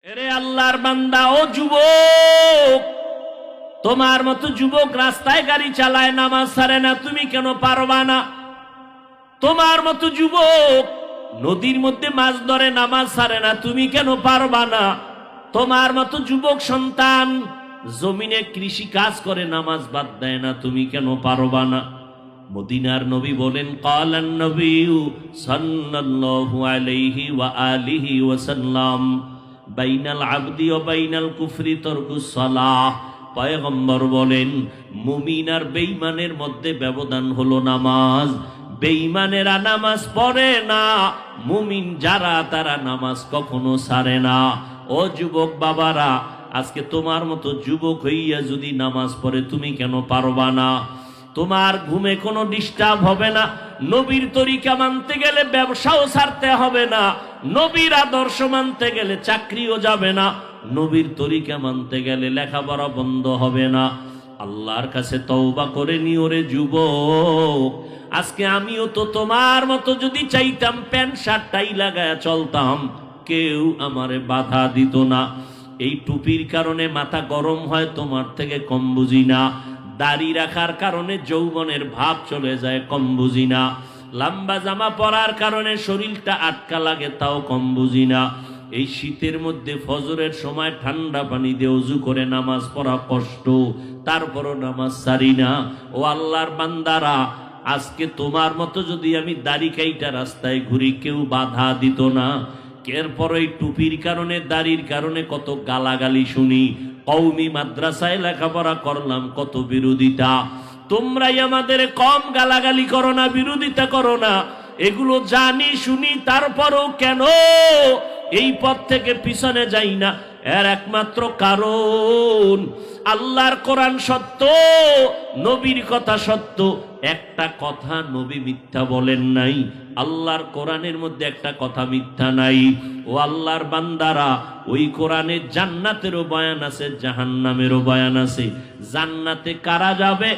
এরে আল্লাহর বান্দা ও যুবক, তোমার মতো যুবক রাস্তায় গাড়ি চালায়, নামাজ ছাড়ে না, তুমি কেন পারবা না? তোমার মতো যুবক নদীর মধ্যে মাছ ধরে, নামাজ ছাড়ে না, তুমি কেন পারবা না? তোমার মতো যুবক সন্তান জমিনে কৃষি কাজ করে, নামাজ বাদ দেয় না, তুমি কেন পারবা না? মদিনার নবী বলেন, ক্বালান নবিয়্যু সাল্লাল্লাহু আলাইহি ওয়া আলিহি ওয়াসাল্লাম, বাইনাল আবদি ওয়া বাইনাল কুফরি তারকুস সালাহ। পয়গম্বর বলেন, মুমিন আর বেঈমানের মধ্যে ব্যবধান হলো নামাজ। বেঈমানেরা নামাজ পড়ে না, মুমিন যারা তারা নামাজ কখনো ছাড়ে না। ও যুবক বাবারা, আজকে তোমার মতো যুবক হইয়া যদি নামাজ পড়ে, তুমি কেন পারবা না? তোমার ঘুমে কোনো ডিস্টার্ব হবে না। নবীর তরিকা মানতে গেলে ব্যবসাও ছাড়তে হবে না। নবীর আদর্শ মানতে গেলে চাকরিও যাবে না। নবীর তরিকা মানতে গেলে লেখাপড়া বন্ধ হবে না। আল্লাহর কাছে তওবা করে নিও রে যুবক। আজকে আমিও তো তোমার মতো যদি চাইতাম, প্যান্ট শার্ট টাই লাগায়া চলতাম, কেউ আমারে বাধা দিত না। এই টুপির কারণে মাথা গরম হয়, তোমার থেকে কম বুঝি না। দাড়ি রাখার কারণে যৌবনের ভাব চলে যায়, কম বুঝি না। লম্বা জামা পরার কারণে শরীরটা আটকা লাগে, তাও কম বুঝি না। এই শীতের মধ্যে ফজরের সময় ঠান্ডা পানি দিয়ে ওযু করে নামাজ পড়া কষ্ট, তারপরও নামাজ ছাড়ি না। ও আল্লাহর বান্দারা, আজকে তোমার মতো যদি আমি দাড়ি কাইটা রাস্তায় ঘুরি, কেউ বাধা দিত না। এরপর এই টুপির কারণে, দাড়ির কারণে কত গালাগালি শুনি। কওমি মাদ্রাসায় লেখাপড়া করলাম, কত বিরোধিতা। তোমরাই আমাদের কম গালাগালি করো না, বিরোধিতা করো না, এগুলো জানি শুনি, তারপরও কেন এই পথ থেকে পিছনে যাই না? এর একমাত্র কারণ, আল্লাহর কোরআন সত্য, নবীর কথা সত্য। একটা কথা নবী মিথ্যা বলেন নাই, আল্লাহর কোরআনের মধ্যে একটা কথা মিথ্যা নাই। ও আল্লাহর বান্দারা, ওই কোরআনে জান্নাতেরও বয়ান আছে, জাহান্নামেরও বয়ান আছে। জান্নাতে কারা যাবে?